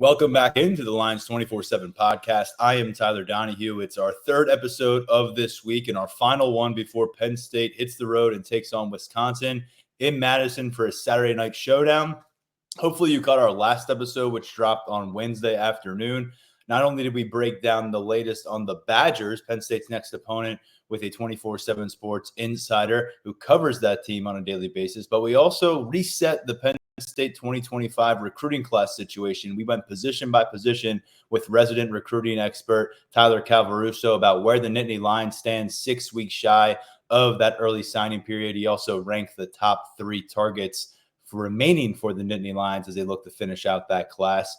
Welcome back into the Lions247 Podcast. I am Tyler Donahue. It's our third episode of this week and our final one before Penn State hits the road and takes on Wisconsin in Madison for a Saturday night showdown. Hopefully you caught our last episode, which dropped on Wednesday afternoon. Not only did we break down the latest on the Badgers, Penn State's next opponent, with a 247 Sports insider who covers that team on a daily basis, but we also reset the Penn State 2025 recruiting class situation. We went position by position with resident recruiting expert Tyler Calvaruso about where the Nittany Lions stand 6 weeks shy of that early signing period. He also ranked the top 3 targets remaining for the Nittany Lions as they look to finish out that class.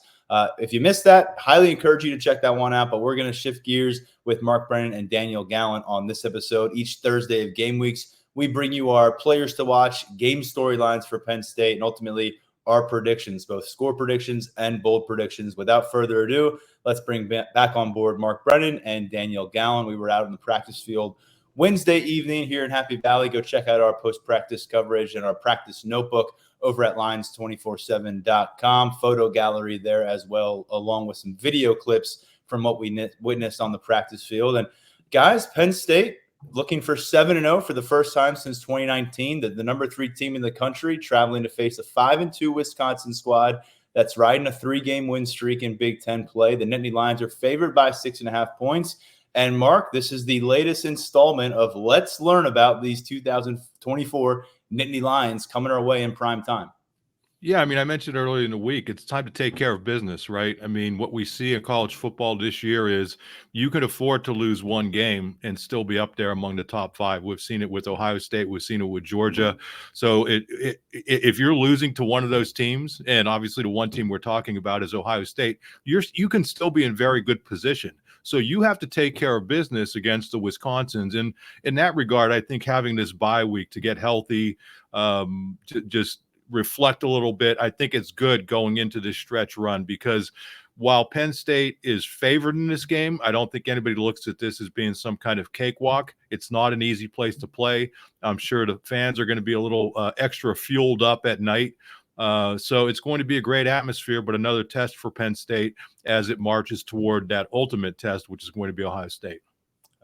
If you missed that, highly encourage you to check that one out. But we're going to shift gears with Mark Brennan and Daniel Gallant on this episode. Each Thursday of game weeks, we bring you our players to watch, game storylines for Penn State, and ultimately our predictions, both score predictions and bold predictions. Without further ado, let's bring back on board Mark Brennan and Daniel Gallant. We were out in the practice field Wednesday evening here in Happy Valley. Go check out our post-practice coverage and our practice notebook over at Lions247.com. Photo gallery there as well, along with some video clips from what we witnessed on the practice field. And guys, Penn State looking for 7-0 for the first time since 2019. The number 3 team in the country, traveling to face a 5-2 Wisconsin squad that's riding a 3-game win streak in Big Ten play. The Nittany Lions are favored by 6.5 points. And Mark, this is the latest installment of Let's Learn About these 2024 Nittany Lions coming our way in prime time. Yeah, I mean, I mentioned earlier in the week, it's time to take care of business, right? I mean, what we see in college football this year is you can afford to lose one game and still be up there among the top 5. We've seen it with Ohio State. We've seen it with Georgia. So if you're losing to one of those teams, and obviously the one team we're talking about is Ohio State, you can still be in very good position. So you have to take care of business against the Wisconsins. And in that regard, I think having this bye week to get healthy, to just reflect a little bit, I think it's good going into this stretch run, because while Penn State is favored in this game, I don't think anybody looks at this as being some kind of cakewalk. It's not an easy place to play. I'm sure the fans are going to be a little extra fueled up at night. So it's going to be a great atmosphere, but another test for Penn State as it marches toward that ultimate test, which is going to be Ohio State.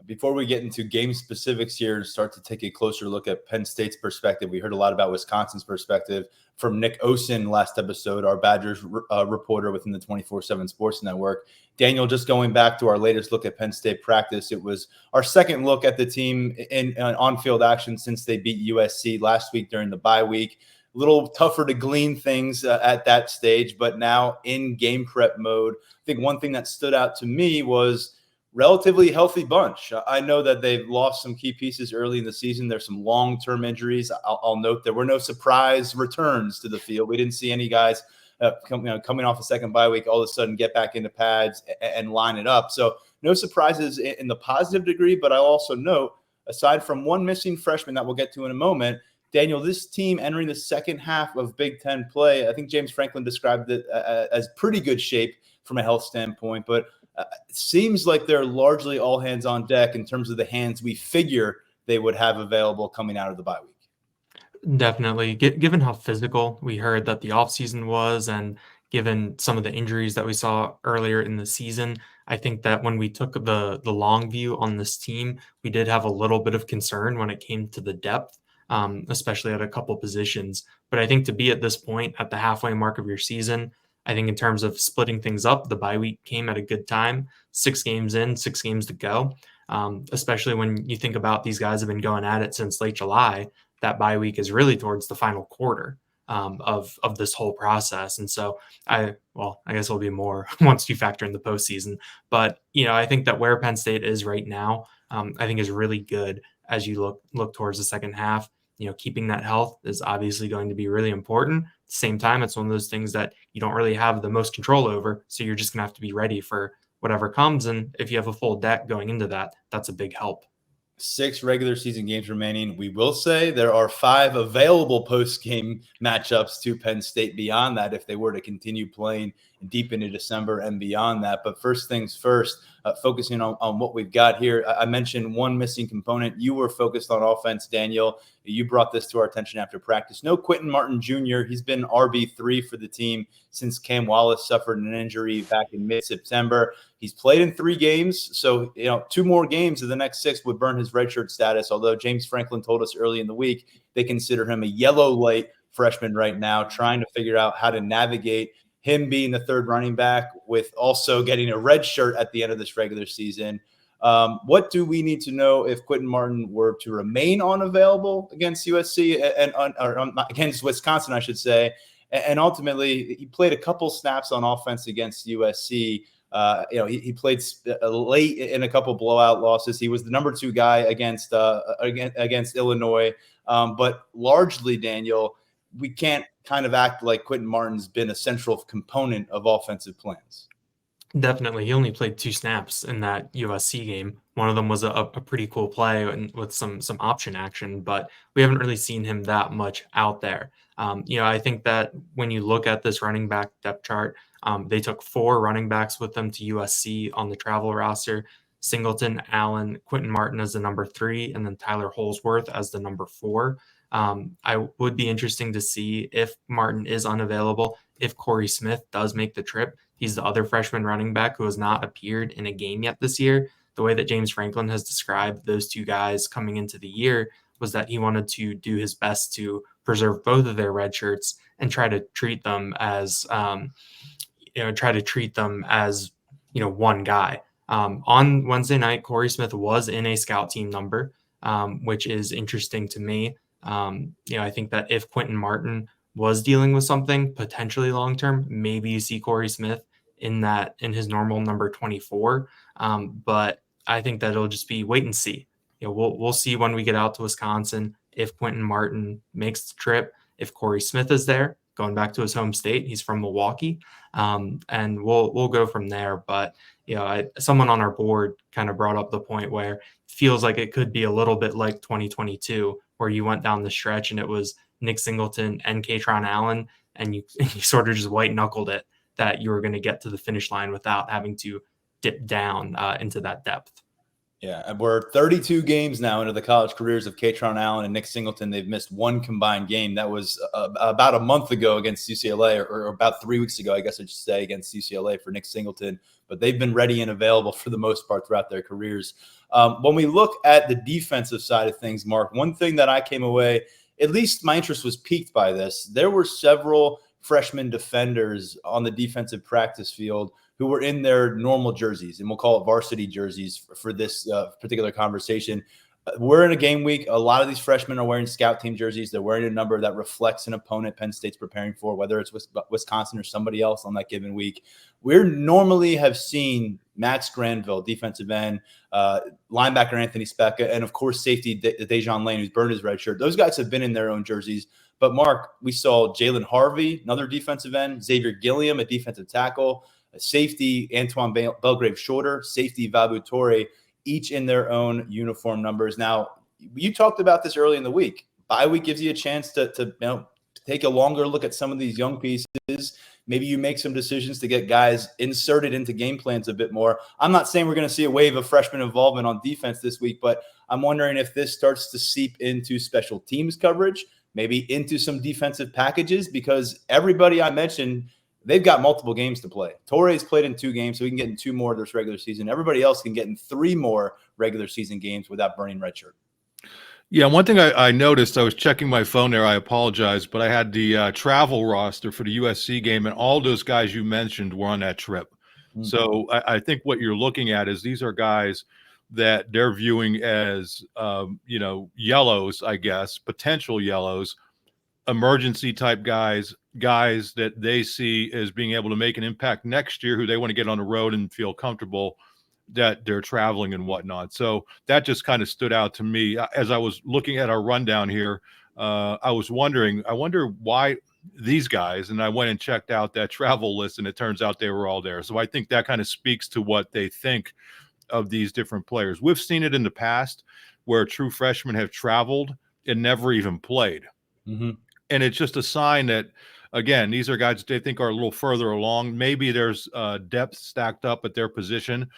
Before we get into game specifics here and start to take a closer look at Penn State's perspective, we heard a lot about Wisconsin's perspective from Nick Osen last episode, our Badgers reporter within the 247 Sports Network. Daniel, just going back to our latest look at Penn State practice, it was our second look at the team in on-field action since they beat USC last week during the bye week. A little tougher to glean things at that stage, but now in game prep mode. I think one thing that stood out to me was relatively healthy bunch. I know that they've lost some key pieces early in the season. There's some long-term injuries. I'll note there were no surprise returns to the field. We didn't see any guys coming off a second bye week all of a sudden get back into pads and line it up. So no surprises in the positive degree, but I'll also note, aside from one missing freshman that we'll get to in a moment, Daniel, this team entering the second half of Big Ten play, I think James Franklin described it as pretty good shape from a health standpoint, but it seems like they're largely all hands on deck in terms of the hands we figure they would have available coming out of the bye week. Definitely. Given how physical we heard that the offseason was, and given some of the injuries that we saw earlier in the season, I think that when we took the long view on this team, we did have a little bit of concern when it came to the depth, especially at a couple positions. But I think to be at this point at the halfway mark of your season, I think in terms of splitting things up, the bye week came at a good time. 6 games in, 6 games to go, especially when you think about these guys have been going at it since late July. That bye week is really towards the final quarter of this whole process. And so I guess it'll be more once you factor in the postseason. But, I think that where Penn State is right now, I think is really good as you look towards the second half. Keeping that health is obviously going to be really important. At the same time, it's one of those things that you don't really have the most control over. So you're just going to have to be ready for whatever comes. And if you have a full deck going into that, that's a big help. 6 regular season games remaining. We will say there are 5 available post-game matchups to Penn State beyond that if they were to continue playing deep into December and beyond that. But first things first, focusing on what we've got here. I mentioned one missing component. You were focused on offense, Daniel. You brought this to our attention after practice. No Quentin Martin Jr. He's been RB3 for the team since Cam Wallace suffered an injury back in mid-September. He's played in 3 games, so 2 more games of the next 6 would burn his redshirt status, although James Franklin told us early in the week they consider him a yellow light freshman right now, trying to figure out how to navigate him being the 3rd running back with also getting a red shirt at the end of this regular season. What do we need to know if Quentin Martin were to remain unavailable against USC or against Wisconsin, I should say, and ultimately he played a couple snaps on offense against USC. He played late in a couple blowout losses. He was the number 2 guy against Illinois, but largely, Daniel, we can't kind of act like Quentin Martin's been a central component of offensive plans. Definitely. He only played 2 snaps in that USC game. One of them was a pretty cool play and with some option action, but we haven't really seen him that much out there. I think that when you look at this running back depth chart, they took 4 running backs with them to USC on the travel roster: Singleton, Allen, Quentin Martin as the number 3, and then Tyler Holsworth as the number 4. I would be interesting to see if Martin is unavailable, if Corey Smith does make the trip. He's the other freshman running back who has not appeared in a game yet this year. The way that James Franklin has described those 2 guys coming into the year was that he wanted to do his best to preserve both of their red shirts and try to treat them as, one guy. On Wednesday night, Corey Smith was in a scout team number, which is interesting to me. I think that if Quentin Martin was dealing with something potentially long-term, maybe you see Corey Smith in his normal number 24. But I think that it'll just be wait and see. We'll see when we get out to Wisconsin if Quentin Martin makes the trip, if Corey Smith is there, going back to his home state. He's from Milwaukee, and we'll go from there. But someone on our board kind of brought up the point where it feels like it could be a little bit like 2022, where you went down the stretch and it was Nick Singleton and Kaytron Allen, and you sort of just white knuckled it that you were going to get to the finish line without having to dip down into that depth. Yeah, and we're 32 games now into the college careers of Kaytron Allen and Nick Singleton. They've missed 1 combined game. That was about a month ago against UCLA, or about 3 weeks ago, I guess I should say, against UCLA for Nick Singleton. But they've been ready and available for the most part throughout their careers. When we look at the defensive side of things, Mark, one thing that I came away, at least my interest was piqued by this. There were several freshman defenders on the defensive practice field who were in their normal jerseys, and we'll call it varsity jerseys for this particular conversation. We're in a game week. A lot of these freshmen are wearing scout team jerseys. They're wearing a number that reflects an opponent Penn State's preparing for, whether it's Wisconsin or somebody else on that given week. We normally have seen Max Granville, defensive end, linebacker Anthony Specca, and of course safety Dejon Lane, who's burned his red shirt. Those guys have been in their own jerseys. But Mark, we saw Jalen Harvey, another defensive end, Xavier Gilliam, a defensive tackle, safety Antoine Belgrave Shorter, safety Vabu Torre, each in their own uniform numbers. Now, you talked about this early in the week. Bye week gives you a chance to take a longer look at some of these young pieces. Maybe you make some decisions to get guys inserted into game plans a bit more. I'm not saying we're going to see a wave of freshman involvement on defense this week, but I'm wondering if this starts to seep into special teams coverage, maybe into some defensive packages, because everybody I mentioned, they've got multiple games to play. Torre's played in 2 games, so he can get in 2 more this regular season. Everybody else can get in 3 more regular season games without burning redshirt. Yeah, one thing I noticed, I was checking my phone there, I apologize, but I had the travel roster for the USC game, and all those guys you mentioned were on that trip. Mm-hmm. So I think what you're looking at is these are guys that they're viewing as, yellows, I guess, potential yellows, emergency type guys that they see as being able to make an impact next year, who they want to get on the road and feel comfortable that they're traveling and whatnot. So that just kind of stood out to me as I was looking at our rundown here. I wonder why these guys, and I went and checked out that travel list, and it turns out they were all there. So I think that kind of speaks to what they think of these different players. We've seen it in the past where true freshmen have traveled and never even played. Mm-hmm. And it's just a sign that again, these are guys that they think are a little further along. Maybe there's depth stacked up at their position,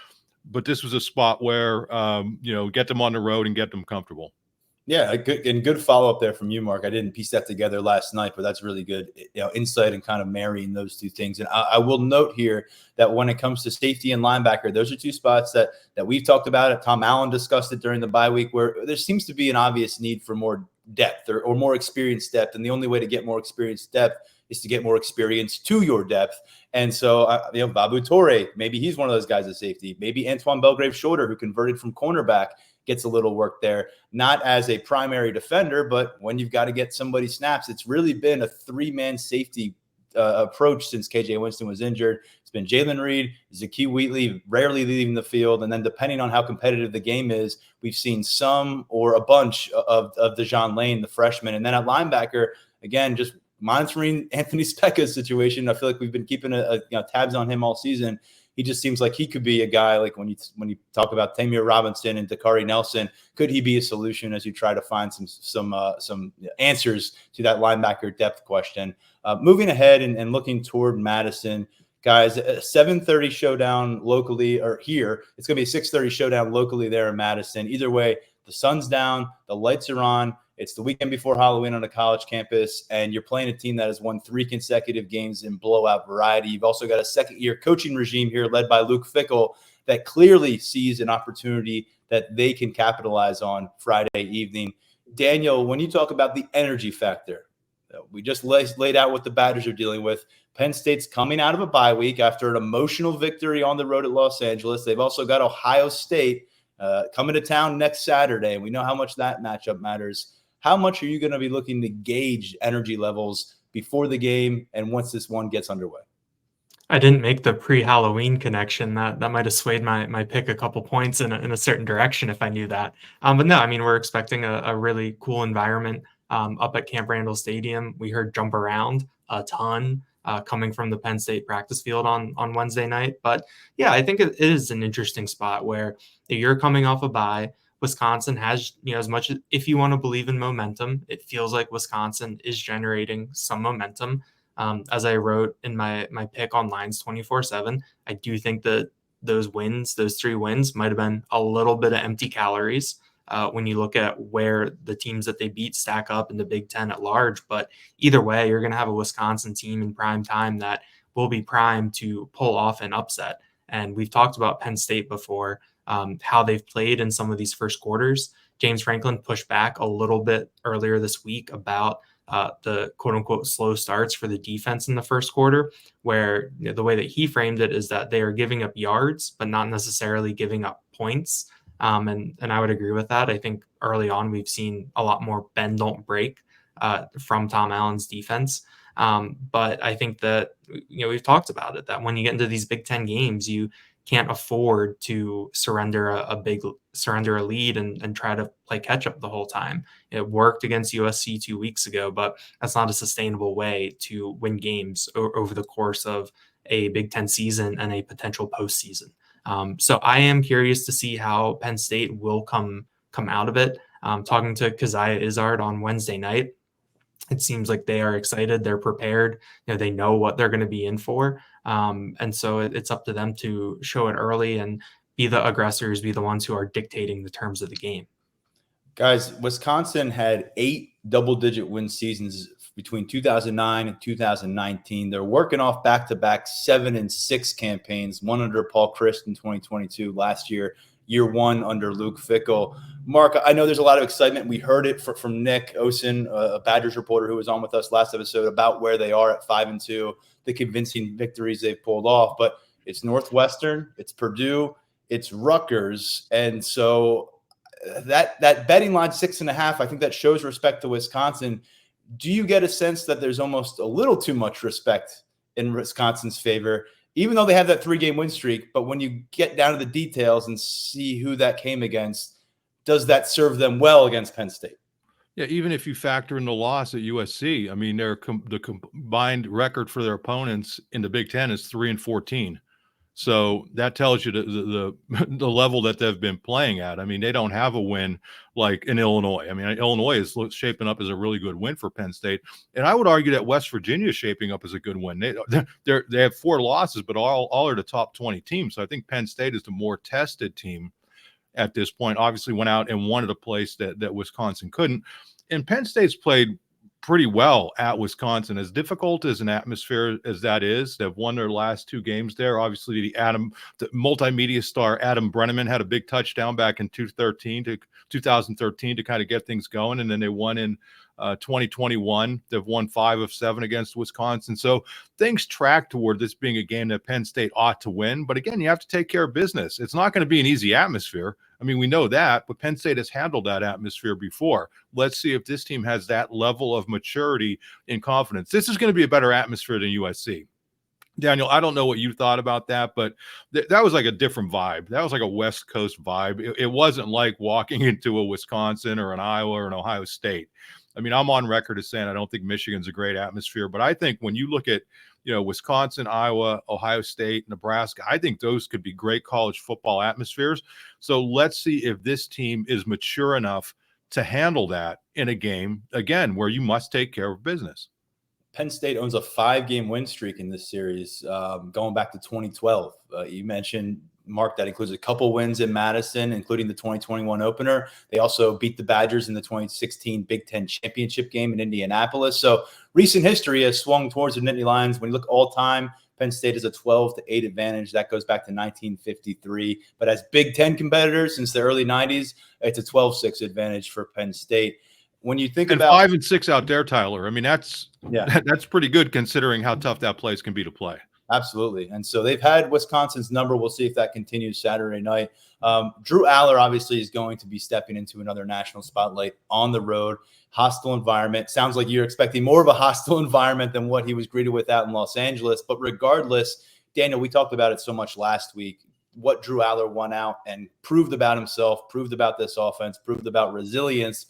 but this was a spot where, get them on the road and get them comfortable. Yeah, good follow-up there from you, Mark. I didn't piece that together last night, but that's really good insight and kind of marrying those two things. And I will note here that when it comes to safety and linebacker, those are two spots that we've talked about. Tom Allen discussed it during the bye week, where there seems to be an obvious need for more depth or more experienced depth. And the only way to get more experienced depth is to get more experience to your depth. And so, Babu Torre, maybe he's one of those guys at safety. Maybe Antoine Belgrave-Shorter, who converted from cornerback, gets a little work there, not as a primary defender, but when you've got to get somebody snaps. It's really been a three-man safety approach since KJ Winston was injured. It's been Jalen Reed, Zakee Wheatley, rarely leaving the field. And then depending on how competitive the game is, we've seen some or a bunch of Dejon Lane, the freshman. And then at linebacker, again, just monitoring Anthony Specca's situation. I feel like we've been keeping tabs on him all season. He just seems like he could be a guy, like when you talk about Tamir Robinson and Dakari Nelson, could he be a solution as you try to find some answers to that linebacker depth question? Moving ahead and looking toward Madison, guys, a 7:30 showdown locally, or here, it's going to be a 6:30 showdown locally there in Madison. Either way, the sun's down, the lights are on. It's the weekend before Halloween on a college campus, and you're playing a team that has won 3 consecutive games in blowout variety. You've also got a second-year coaching regime here led by Luke Fickell that clearly sees an opportunity that they can capitalize on Friday evening. Daniel, when you talk about the energy factor, we just laid out what the Badgers are dealing with. Penn State's coming out of a bye week after an emotional victory on the road at Los Angeles. They've also got Ohio State coming to town next Saturday, and we know how much that matchup matters. How much are you going to be looking to gauge energy levels before the game and once this one gets underway? I didn't make the pre-Halloween connection. That might have swayed my pick a couple points in a certain direction if I knew that. But no, I mean, we're expecting a really cool environment up at Camp Randall Stadium. We heard Jump Around a ton coming from the Penn State practice field on Wednesday night. But yeah, I think it is an interesting spot where you're coming off a bye. Wisconsin has, as much as, if you want to believe in momentum, it feels like Wisconsin is generating some momentum. As I wrote in my pick on Lions247, I do think that those 3 wins might have been a little bit of empty calories when you look at where the teams that they beat stack up in the Big Ten at large. But either way, you're going to have a Wisconsin team in prime time that will be primed to pull off an upset. And we've talked about Penn State before. How they've played in some of these first quarters. James Franklin pushed back a little bit earlier this week about the quote unquote slow starts for the defense in the first quarter, where the way that he framed it is that they are giving up yards, but not necessarily giving up points. And I would agree with that. I think early on, we've seen a lot more bend, don't break from Tom Allen's defense. But I think that, we've talked about it, that when you get into these Big Ten games, you can't afford to surrender a lead and try to play catch up the whole time. It worked against USC 2 weeks ago, but that's not a sustainable way to win games over the course of a Big Ten season and a potential postseason. So I am curious to see how Penn State will come out of it. Talking to Keziah Izzard on Wednesday night, it seems like they are excited. They're prepared. They know what they're going to be in for. And so it's up to them to show it early and be the aggressors, be the ones who are dictating the terms of the game. Guys, Wisconsin had 8 double-digit win seasons between 2009 and 2019. They're working off back-to-back 7-6 campaigns, one under Paul Chryst in 2022, last year 1 under Luke Fickell. Mark, I know there's a lot of excitement. We heard it from Nick Osen, a Badgers reporter who was on with us last episode, about where they are at 5-2, the convincing victories they've pulled off. But it's Northwestern, it's Purdue, it's Rutgers. And so that betting line 6.5, I think that shows respect to Wisconsin. Do you get a sense that there's almost a little too much respect in Wisconsin's favor, even though they have that 3-game win streak? But when you get down to the details and see who that came against, does that serve them well against Penn State? Yeah, even if you factor in the loss at USC, I mean, the combined record for their opponents in the Big Ten is 3-14. So that tells you the level that they've been playing at. I mean, they don't have a win like in Illinois. I mean, Illinois is shaping up as a really good win for Penn State. And I would argue that West Virginia is shaping up as a good win. They have 4 losses, but all are the top 20 teams. So I think Penn State is the more tested team at this point. Obviously went out and won at a place that Wisconsin couldn't. And Penn State's played pretty well at Wisconsin. As difficult as an atmosphere as that is, they've won their last 2 games there. Obviously, the multimedia star Adam Brenneman had a big touchdown back in 2013 to kind of get things going, and then they won in 2021. They've won 5 of 7 against Wisconsin. So things track toward this being a game that Penn State ought to win. But again, you have to take care of business. It's not going to be an easy atmosphere. I mean, we know that, but Penn State has handled that atmosphere before. Let's see if this team has that level of maturity and confidence. This is going to be a better atmosphere than USC. Daniel, I don't know what you thought about that, but that was like a different vibe. That was like a West Coast vibe. It wasn't like walking into a Wisconsin or an Iowa or an Ohio State. I mean, I'm on record as saying I don't think Michigan's a great atmosphere, but I think when you look at, Wisconsin, Iowa, Ohio State, Nebraska, I think those could be great college football atmospheres. So let's see if this team is mature enough to handle that in a game, again, where you must take care of business. Penn State owns a 5-game win streak in this series, going back to 2012. You mentioned, Mark, that includes a couple wins in Madison, including the 2021 opener. They also beat the Badgers in the 2016 Big Ten championship game in Indianapolis. So recent history has swung towards the Nittany Lions. When you look all time, Penn State is a 12-8 advantage. That goes back to 1953. But as Big Ten competitors since the early 90s, it's a 12-6 advantage for Penn State. When you think about 5 and 6 out there, Tyler, I mean, that's pretty good considering how tough that place can be to play. Absolutely. And so they've had Wisconsin's number. We'll see if that continues Saturday night. Drew Aller obviously is going to be stepping into another national spotlight on the road. Hostile environment. Sounds like you're expecting more of a hostile environment than what he was greeted with out in Los Angeles. But regardless, Daniel, we talked about it so much last week, what Drew Aller won out and proved about himself, proved about this offense, proved about resilience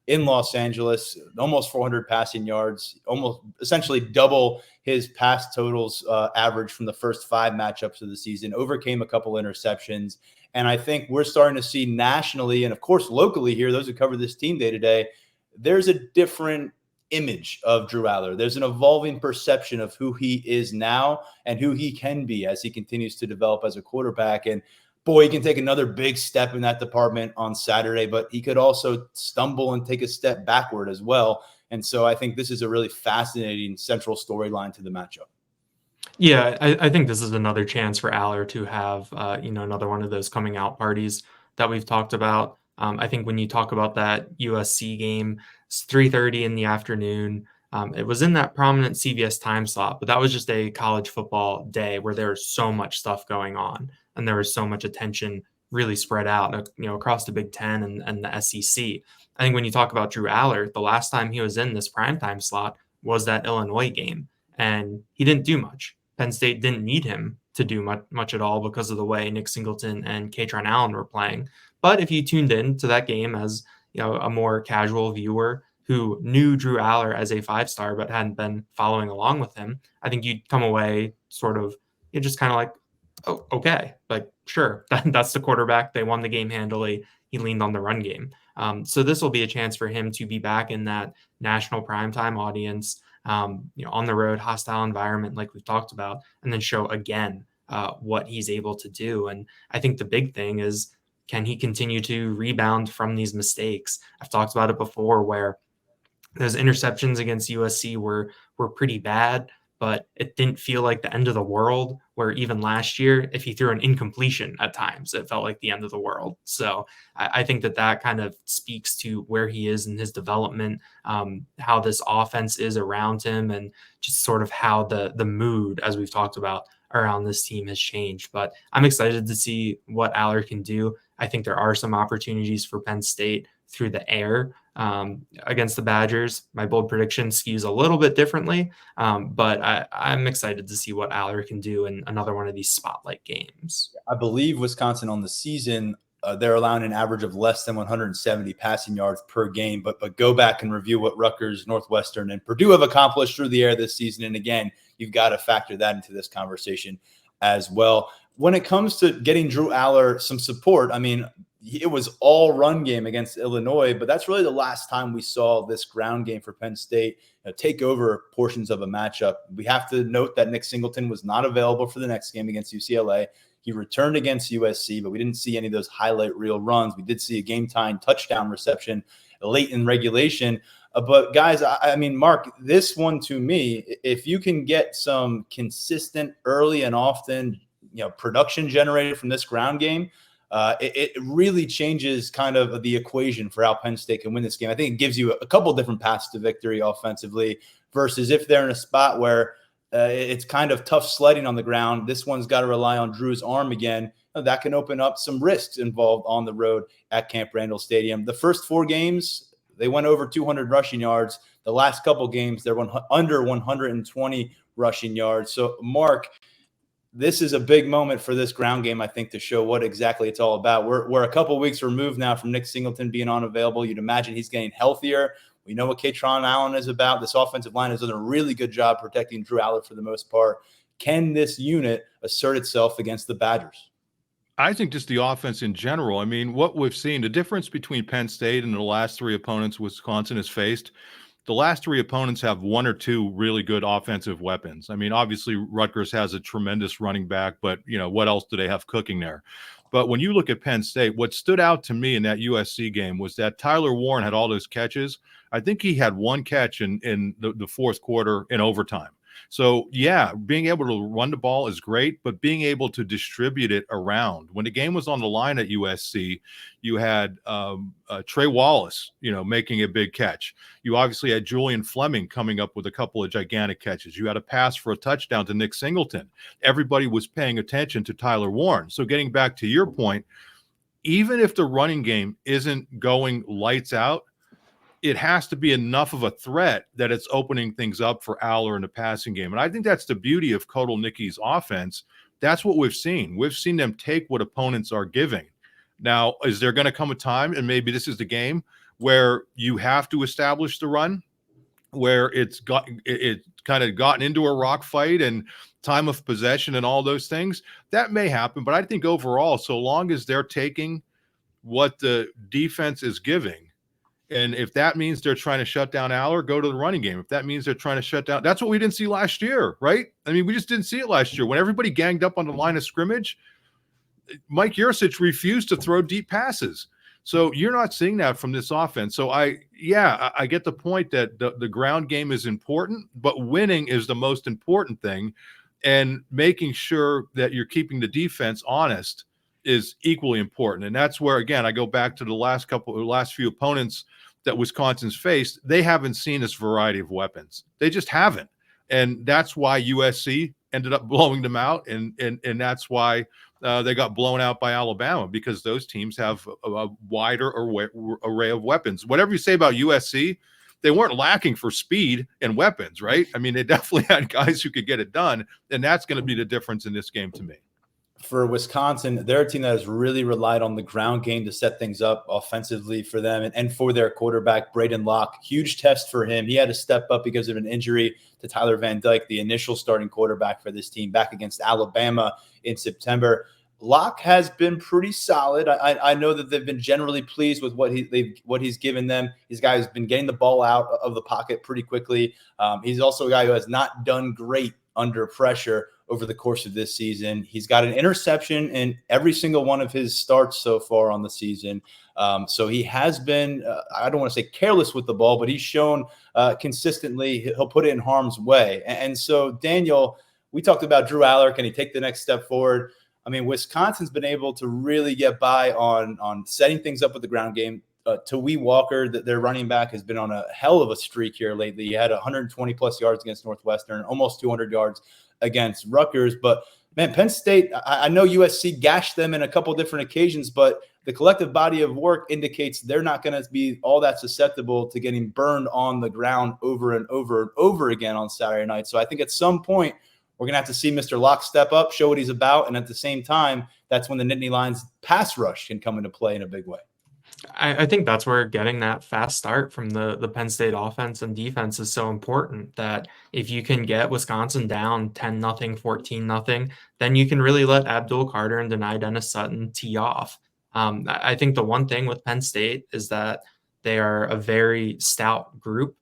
in Los Angeles, almost 400 passing yards, almost essentially double his pass totals average from the first 5 matchups of the season, overcame a couple interceptions. And I think we're starting to see nationally and, of course, locally here, those who cover this team day to day, there's a different image of Drew Aller. There's an evolving perception of who he is now and who he can be as he continues to develop as a quarterback. And boy, he can take another big step in that department on Saturday, but he could also stumble and take a step backward as well. And so I think this is a really fascinating central storyline to the matchup. Yeah, I think this is another chance for Aller to have, another one of those coming out parties that we've talked about. I think when you talk about that USC game, it's 3:30 in the afternoon. It was in that prominent CBS time slot, but that was just a college football day where there was so much stuff going on and there was so much attention really spread out, across the Big Ten and the SEC. I think when you talk about Drew Aller, the last time he was in this primetime slot was that Illinois game, and he didn't do much. Penn State didn't need him to do much at all because of the way Nick Singleton and Katron Allen were playing. But if you tuned in to that game as a more casual viewer who knew Drew Aller as a 5-star but hadn't been following along with him, I think you'd come away sort of just kind of like, oh, okay, like, sure, that's the quarterback. They won the game handily. He leaned on the run game. So this will be a chance for him to be back in that national primetime audience, on the road, hostile environment like we've talked about, and then show again what he's able to do. And I think the big thing is, can he continue to rebound from these mistakes? I've talked about it before where those interceptions against USC were pretty bad, but it didn't feel like the end of the world, where even last year, if he threw an incompletion at times, it felt like the end of the world. So I think that kind of speaks to where he is in his development, how this offense is around him, and just sort of how the mood, as we've talked about, around this team has changed. But I'm excited to see what Aller can do. I think there are some opportunities for Penn State through the air against the Badgers. My bold prediction skews a little bit differently, but I'm excited to see what Aller can do in another one of these spotlight games. I believe Wisconsin on the season, they're allowing an average of less than 170 passing yards per game, but go back and review what Rutgers, Northwestern, and Purdue have accomplished through the air this season. And again, you've got to factor that into this conversation as well. when it comes to getting Drew Aller some support, I mean, it was all run game against Illinois, but that's really the last time we saw this ground game for Penn State take over portions of a matchup. We have to note that Nick Singleton was not available for the next game against UCLA. He returned against USC, but we didn't see any of those highlight reel runs. We did see a game-tying touchdown reception late in regulation. But guys, I mean, Mark, this one to me, if you can get some consistent early and often, production generated from this ground game, it really changes kind of the equation for how Penn State can win this game. I think it gives you a couple different paths to victory offensively versus if they're in a spot where it's kind of tough sledding on the ground. This one's got to rely on Drew's arm again. That can open up some risks involved on the road at Camp Randall Stadium. The first 4 games, they went over 200 rushing yards. The last couple games, they're under 120 rushing yards. So, Mark, this is a big moment for this ground game, I think, to show what exactly it's all about. We're a couple weeks removed now from Nick Singleton being unavailable. You'd imagine he's getting healthier. We know what Katron Allen is about. This offensive line has done a really good job protecting Drew Aller for the most part. Can this unit assert itself against the Badgers? I think just the offense in general. I mean, what we've seen, the difference between Penn State and the last 3 opponents Wisconsin has faced, the last 3 opponents have 1 or 2 really good offensive weapons. I mean, obviously Rutgers has a tremendous running back, but what else do they have cooking there? But when you look at Penn State, what stood out to me in that USC game was that Tyler Warren had all those catches. I think he had 1 catch in the fourth quarter in overtime. So, yeah, being able to run the ball is great, but being able to distribute it around. When the game was on the line at USC, you had Trey Wallace, making a big catch. You obviously had Julian Fleming coming up with a couple of gigantic catches. You had a pass for a touchdown to Nick Singleton. Everybody was paying attention to Tyler Warren. So getting back to your point, even if the running game isn't going lights out, it has to be enough of a threat that it's opening things up for Aller in the passing game. And I think that's the beauty of Kotelnicki's offense. That's what we've seen. We've seen them take what opponents are giving. Now, is there going to come a time, and maybe this is the game, where you have to establish the run, where it kind of gotten into a rock fight and time of possession and all those things? That may happen, but I think overall, so long as they're taking what the defense is giving, and if that means they're trying to shut down Aller, go to the running game. If that means they're trying to shut down, that's what we didn't see last year, right? I mean, we just didn't see it last year. When everybody ganged up on the line of scrimmage, Mike Yurcich refused to throw deep passes. So you're not seeing that from this offense. So I get the point that the ground game is important, but winning is the most important thing. And making sure that you're keeping the defense honest is equally important. And that's where, again, I go back to the last few opponents that Wisconsin's faced. They haven't seen this variety of weapons. They just haven't. And that's why USC ended up blowing them out. And that's why they got blown out by Alabama, because those teams have a wider array of weapons. Whatever you say about USC, they weren't lacking for speed and weapons, right? I mean, they definitely had guys who could get it done. And that's going to be the difference in this game to me. For Wisconsin, they're a team that has really relied on the ground game to set things up offensively for them and for their quarterback, Braden Locke. Huge test for him. He had to step up because of an injury to Tyler Van Dyke, the initial starting quarterback for this team, back against Alabama in September. Locke has been pretty solid. I know that they've been generally pleased with what he's given them. This guy has been getting the ball out of the pocket pretty quickly. He's also a guy who has not done great under pressure over the course of this season. He's got an interception in every single one of his starts so far on the season. So he has been, I don't want to say careless with the ball, but he's shown consistently he'll put it in harm's way. And so, Daniel, we talked about Drew Aller. Can he take the next step forward? I mean, Wisconsin's been able to really get by on setting things up with the ground game. Tawee Walker, their running back, has been on a hell of a streak here lately. He had 120-plus yards against Northwestern, almost 200 yards against Rutgers. But, man, Penn State, I know USC gashed them in a couple different occasions, but the collective body of work indicates they're not going to be all that susceptible to getting burned on the ground over and over and over again on Saturday night. So I think at some point we're going to have to see Mr. Locke step up, show what he's about, and at the same time, that's when the Nittany Lions pass rush can come into play in a big way. I think that's where getting that fast start from the Penn State offense and defense is so important, that if you can get Wisconsin down 10-0, 14-0, then you can really let Abdul Carter and Denai Dennis Sutton tee off. I think the one thing with Penn State is that they are a very stout group.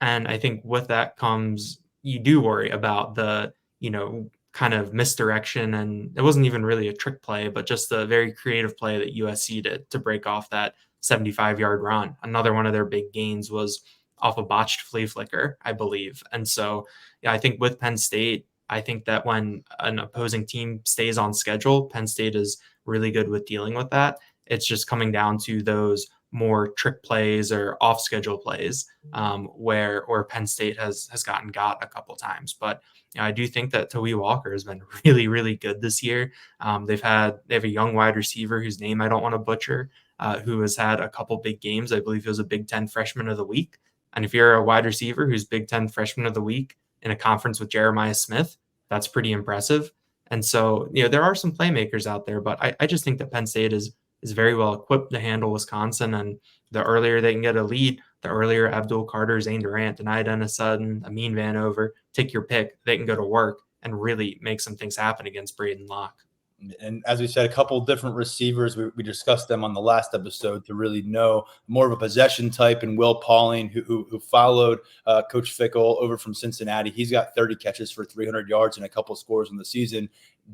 And I think with that comes, you do worry about the, kind of misdirection. And it wasn't even really a trick play, but just the very creative play that USC did to break off that 75-yard run. Another one of their big gains was off a botched flea flicker, I believe. And so, yeah, I think with Penn State, I think that when an opposing team stays on schedule, Penn State is really good with dealing with that. It's just coming down to those more trick plays or off schedule plays, where Penn State has gotten got a couple times. But I do think that Tawee Walker has been really, really good this year. They have a young wide receiver whose name I don't want to butcher, who has had a couple big games. I believe he was a Big Ten Freshman of the Week. And if you're a wide receiver who's Big Ten Freshman of the Week in a conference with Jeremiah Smith, that's pretty impressive. And so, there are some playmakers out there, but I just think that Penn State is very well equipped to handle Wisconsin. And the earlier they can get a lead, the earlier Abdul Carter, Zane Durant, Denai Dennis Sutton, Amin Vanover, take your pick, they can go to work and really make some things happen against Braden Locke. And as we said, a couple different receivers. We discussed them on the last episode to really know more of a possession type. And Will Pauling, who followed Coach Fickle over from Cincinnati, he's got 30 catches for 300 yards and a couple scores in the season.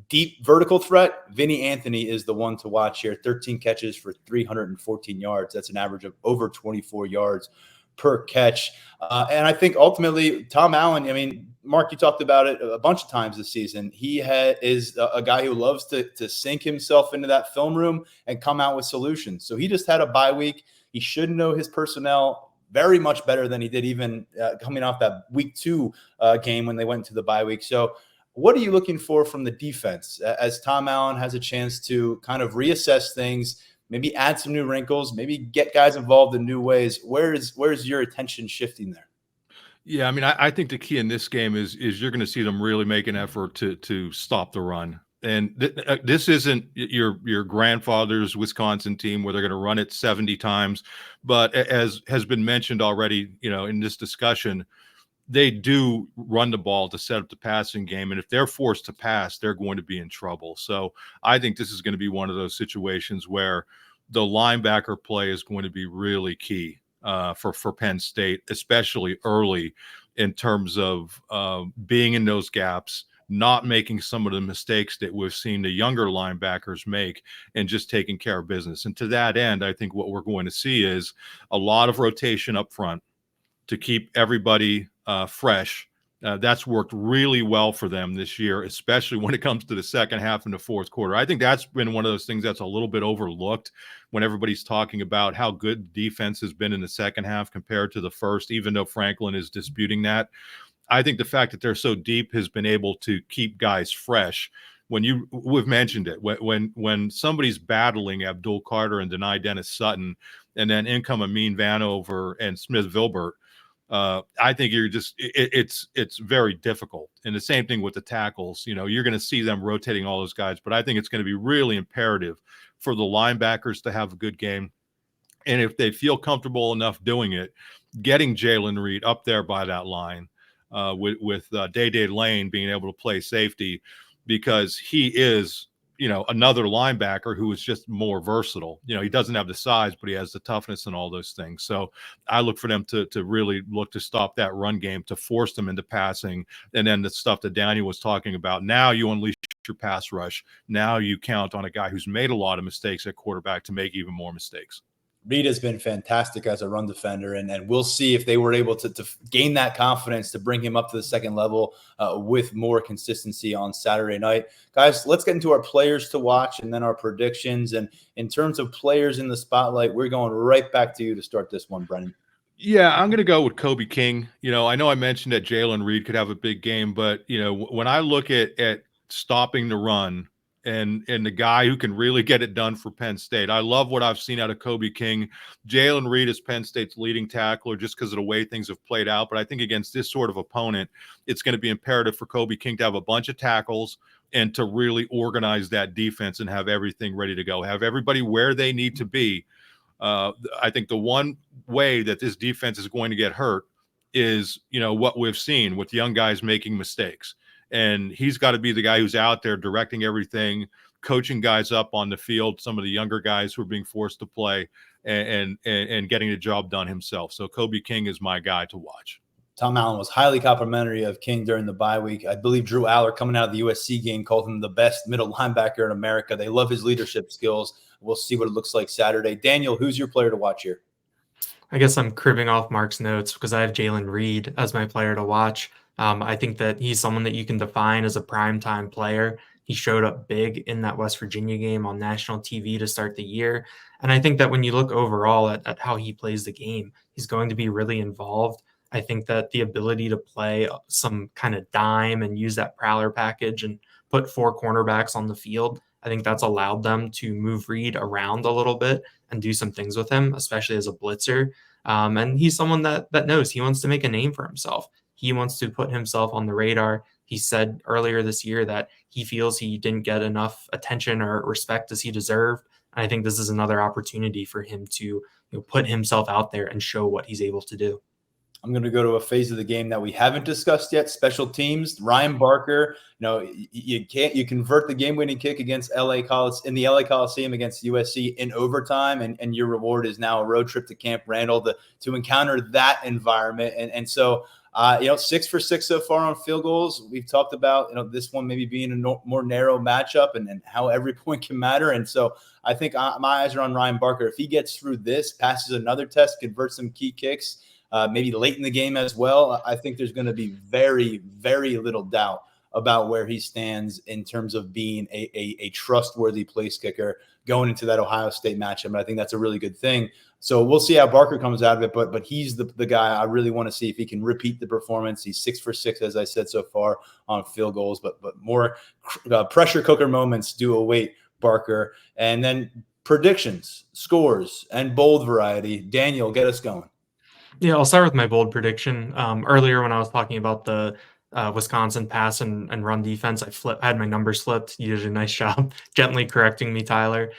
Deep vertical threat, Vinny Anthony is the one to watch here. 13 catches for 314 yards. That's an average of over 24 yards per catch. And I think ultimately Tom Allen, I mean, Mark, you talked about it a bunch of times this season. He is a guy who loves to sink himself into that film room and come out with solutions. So he just had a bye week. He should know his personnel very much better than he did even coming off that week 2 game when they went to the bye week. So what are you looking for from the defense as Tom Allen has a chance to kind of reassess things, maybe add some new wrinkles, maybe get guys involved in new ways? Where's your attention shifting there? Yeah, I mean, I think the key in this game is you're going to see them really make an effort to stop the run. And this isn't your grandfather's Wisconsin team where they're going to run it 70 times. But as has been mentioned already, in this discussion, they do run the ball to set up the passing game. And if they're forced to pass, they're going to be in trouble. So I think this is going to be one of those situations where the linebacker play is going to be really key for Penn State, especially early in terms of being in those gaps, not making some of the mistakes that we've seen the younger linebackers make, and just taking care of business. And to that end, I think what we're going to see is a lot of rotation up front to keep everybody fresh. That's worked really well for them this year, especially when it comes to the second half and the fourth quarter. I think that's been one of those things that's a little bit overlooked when everybody's talking about how good defense has been in the second half compared to the first, even though Franklin is disputing that. I think the fact that they're so deep has been able to keep guys fresh. We've mentioned it, when somebody's battling Abdul Carter and Denai Dennis Sutton, and then in come Amin Vanover and Smith Vilbert, I think it's very difficult. And the same thing with the tackles. You're going to see them rotating all those guys, but I think it's going to be really imperative for the linebackers to have a good game. And if they feel comfortable enough doing it, getting Jalen Reed up there by that line, with Day Lane being able to play safety, because he is another linebacker who is just more versatile. He doesn't have the size, but he has the toughness and all those things. So I look for them to really look to stop that run game, to force them into passing. And then the stuff that Daniel was talking about, now you unleash your pass rush. Now you count on a guy who's made a lot of mistakes at quarterback to make even more mistakes. Reed has been fantastic as a run defender, and we'll see if they were able to gain that confidence to bring him up to the second level with more consistency on Saturday night. Guys, let's get into our players to watch and then our predictions. And in terms of players in the spotlight, we're going right back to you to start this one, Brennan. Yeah, I'm going to go with Kobe King. I know I mentioned that Jalen Reed could have a big game, but, when I look at stopping the run, and the guy who can really get it done for Penn State, I love what I've seen out of Kobe King. Jalen Reed is Penn State's leading tackler just because of the way things have played out. But I think against this sort of opponent, it's going to be imperative for Kobe King to have a bunch of tackles and to really organize that defense and have everything ready to go, have everybody where they need to be I think the one way that this defense is going to get hurt is, what we've seen with young guys making mistakes. And he's got to be the guy who's out there directing everything, coaching guys up on the field, some of the younger guys who are being forced to play, and getting the job done himself. So Kobe King is my guy to watch. Tom Allen was highly complimentary of King during the bye week. I believe Drew Aller, coming out of the USC game, called him the best middle linebacker in America. They love his leadership skills. We'll see what it looks like Saturday. Daniel, who's your player to watch here? I guess I'm cribbing off Mark's notes because I have Jalen Reed as my player to watch. I think that he's someone that you can define as a primetime player. He showed up big in that West Virginia game on national TV to start the year. And I think that when you look overall at how he plays the game, he's going to be really involved. I think that the ability to play some kind of dime and use that prowler package and put 4 cornerbacks on the field, I think that's allowed them to move Reed around a little bit and do some things with him, especially as a blitzer. And he's someone that knows he wants to make a name for himself. He wants to put himself on the radar. He said earlier this year that he feels he didn't get enough attention or respect as he deserved. And I think this is another opportunity for him to put himself out there and show what he's able to do. I'm going to go to a phase of the game that we haven't discussed yet, special teams. Ryan Barker, you convert the game-winning kick against in the LA Coliseum against USC in overtime, and your reward is now a road trip to Camp Randall to encounter that environment. And so, 6 for 6 so far on field goals. We've talked about, this one maybe being a more narrow matchup and how every point can matter. And so I think my eyes are on Ryan Barker. If he gets through this, passes another test, converts some key kicks, maybe late in the game as well, I think there's going to be very, very little doubt about where he stands in terms of being a trustworthy place kicker going into that Ohio State matchup. And I think that's a really good thing. So we'll see how Barker comes out of it, but he's the guy I really want to see if he can repeat the performance. He's 6 for 6, as I said so far, on field goals, but more pressure cooker moments do await Barker. And then predictions, scores, and bold variety. Daniel, get us going. Yeah, I'll start with my bold prediction. Earlier when I was talking about the Wisconsin pass and run defense, I had my numbers flipped. You did a nice job gently correcting me, Tyler.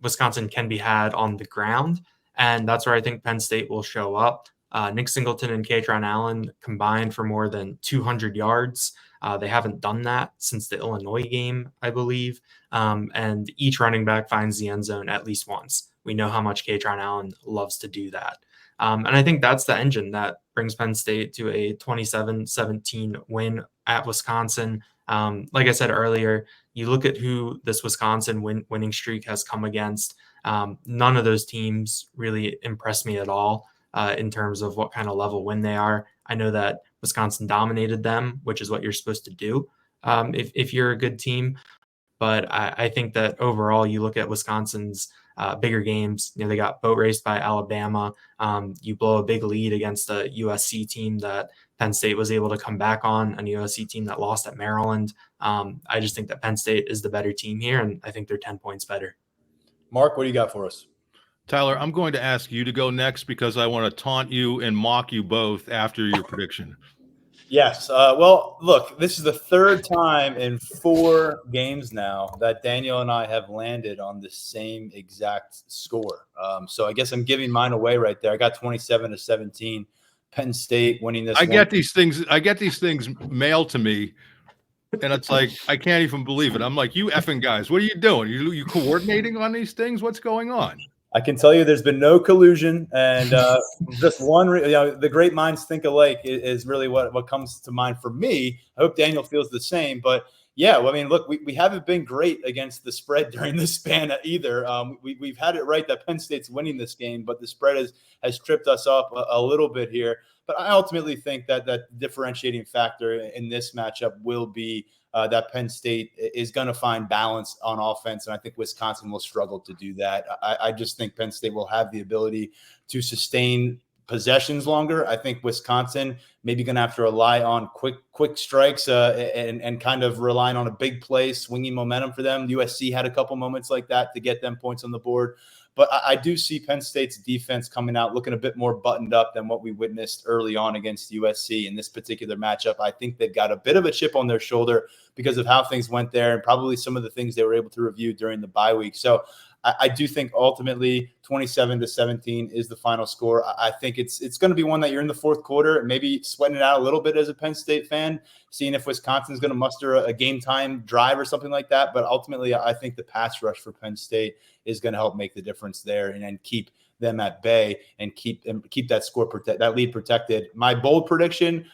Wisconsin can be had on the ground, and that's where I think Penn State will show up. Nick Singleton and Kaytron Allen combined for more than 200 yards. They haven't done that since the Illinois game, I believe. And each running back finds the end zone at least once. We know how much Kaytron Allen loves to do that. And I think that's the engine that brings Penn State to a 27-17 win at Wisconsin. Like I said earlier, you look at who this Wisconsin winning streak has come against. None of those teams really impress me at all in terms of what kind of level win they are. I know that Wisconsin dominated them, which is what you're supposed to do if you're a good team. But I think that overall, you look at Wisconsin's bigger games. They got boat raced by Alabama. You blow a big lead against a USC team that Penn State was able to come back on, a USC team that lost at Maryland. I just think that Penn State is the better team here, and I think they're 10 points better. Mark, what do you got for us? Tyler, I'm going to ask you to go next because I want to taunt you and mock you both after your prediction. Yes. Well, look, this is the third time in 4 games now that Daniel and I have landed on the same exact score. So I guess I'm giving mine away right there. I got 27-17, Penn State winning this. I get these things mailed to me, and it's like I can't even believe it. I'm like, you effing guys, what are you doing? You coordinating on these things? What's going on? I can tell you there's been no collusion, and just one, the great minds think alike is really what comes to mind for me. I hope Daniel feels the same, but yeah, well, I mean, look, we haven't been great against the spread during this span either. We've had it right that Penn State's winning this game, but the spread has tripped us up a little bit here. But I ultimately think that differentiating factor in this matchup will be that Penn State is going to find balance on offense, and I think Wisconsin will struggle to do that. I just think Penn State will have the ability to sustain possessions longer. I think Wisconsin maybe going to have to rely on quick strikes and kind of relying on a big play, swinging momentum for them. USC had a couple moments like that to get them points on the board. But I do see Penn State's defense coming out looking a bit more buttoned up than what we witnessed early on against USC in this particular matchup. I think they've got a bit of a chip on their shoulder because of how things went there and probably some of the things they were able to review during the bye week. So I do think ultimately 27-17 is the final score. I think it's going to be one that you're in the fourth quarter, maybe sweating it out a little bit as a Penn State fan, seeing if Wisconsin's going to muster a game time drive or something like that. But ultimately, I think the pass rush for Penn State is going to help make the difference there and keep them at bay and keep that lead protected. My bold prediction,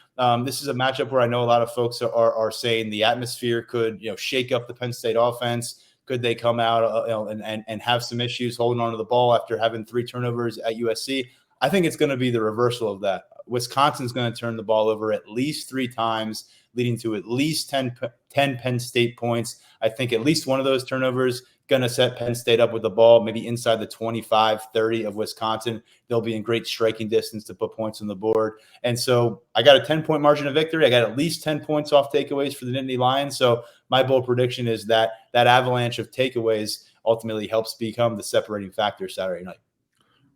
this is a matchup where I know a lot of folks are saying the atmosphere could shake up the Penn State offense. Could they come out and have some issues holding onto the ball after having 3 turnovers at USC? I think it's going to be the reversal of that. Wisconsin's going to turn the ball over at least 3 times, leading to at least 10 Penn State points. I think at least one of those turnovers going to set Penn State up with the ball, maybe inside the 25-30 of Wisconsin. They'll be in great striking distance to put points on the board. And so I got a 10-point margin of victory. I got at least 10 points off takeaways for the Nittany Lions. So my bold prediction is that avalanche of takeaways ultimately helps become the separating factor Saturday night.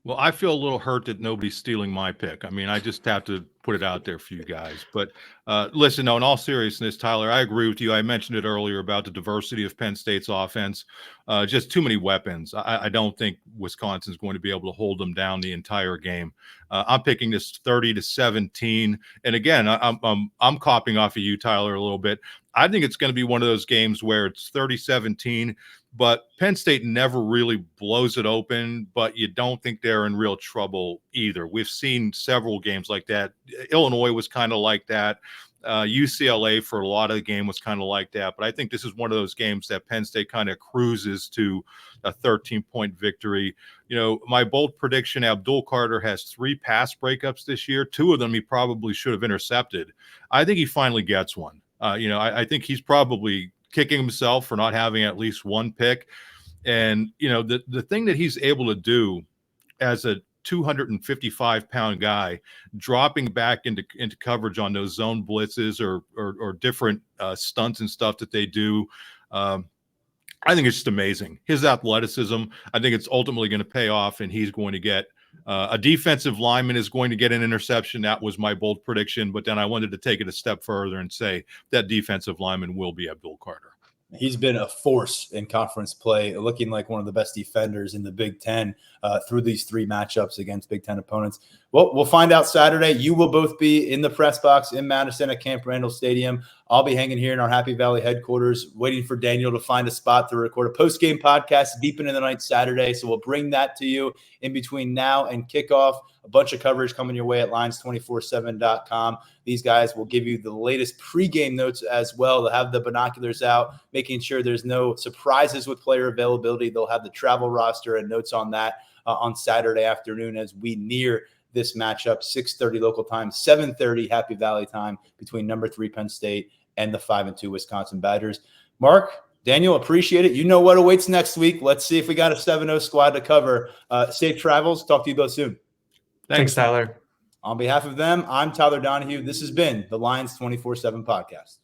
Well, I feel a little hurt that nobody's stealing my pick. I mean, I just have to put it out there for you guys. But listen, no, in all seriousness, Tyler, I agree with you. I mentioned it earlier about the diversity of Penn State's offense. Just too many weapons. I don't think Wisconsin's going to be able to hold them down the entire game. I'm picking this 30-17. And again, I'm copying off of you, Tyler, a little bit. I think it's going to be one of those games where it's 30-17, but Penn State never really blows it open, but you don't think they're in real trouble either. We've seen several games like that. Illinois was kind of like that. UCLA for a lot of the game was kind of like that. But I think this is one of those games that Penn State kind of cruises to a 13-point victory. My bold prediction, Abdul Carter has 3 pass breakups this year. 2 of them he probably should have intercepted. I think he finally gets one. I think he's probably kicking himself for not having at least one pick. And, the thing that he's able to do as a 255-pound guy, dropping back into coverage on those zone blitzes or different stunts and stuff that they do, I think it's just amazing. His athleticism, I think it's ultimately going to pay off, and he's going to get a defensive lineman is going to get an interception. That was my bold prediction, but then I wanted to take it a step further and say that defensive lineman will be Abdul Carter. He's been a force in conference play, looking like one of the best defenders in the Big Ten through these 3 matchups against Big Ten opponents. Well, we'll find out Saturday. You will both be in the press box in Madison at Camp Randall Stadium. I'll be hanging here in our Happy Valley headquarters, waiting for Daniel to find a spot to record a post-game podcast deep into the night Saturday. So we'll bring that to you in between now and kickoff. A bunch of coverage coming your way at Lions247.com. These guys will give you the latest pregame notes as well. They'll have the binoculars out, making sure there's no surprises with player availability. They'll have the travel roster and notes on that on Saturday afternoon as we near this matchup, 6:30 local time, 7:30 Happy Valley time between number 3 Penn State and the 5-2 Wisconsin Badgers. Mark, Daniel, appreciate it. You know what awaits next week. Let's see if we got a 7-0 squad to cover. Safe travels. Talk to you both soon. Thanks, Tyler. On behalf of them, I'm Tyler Donahue. This has been the Lions 24/7 Podcast.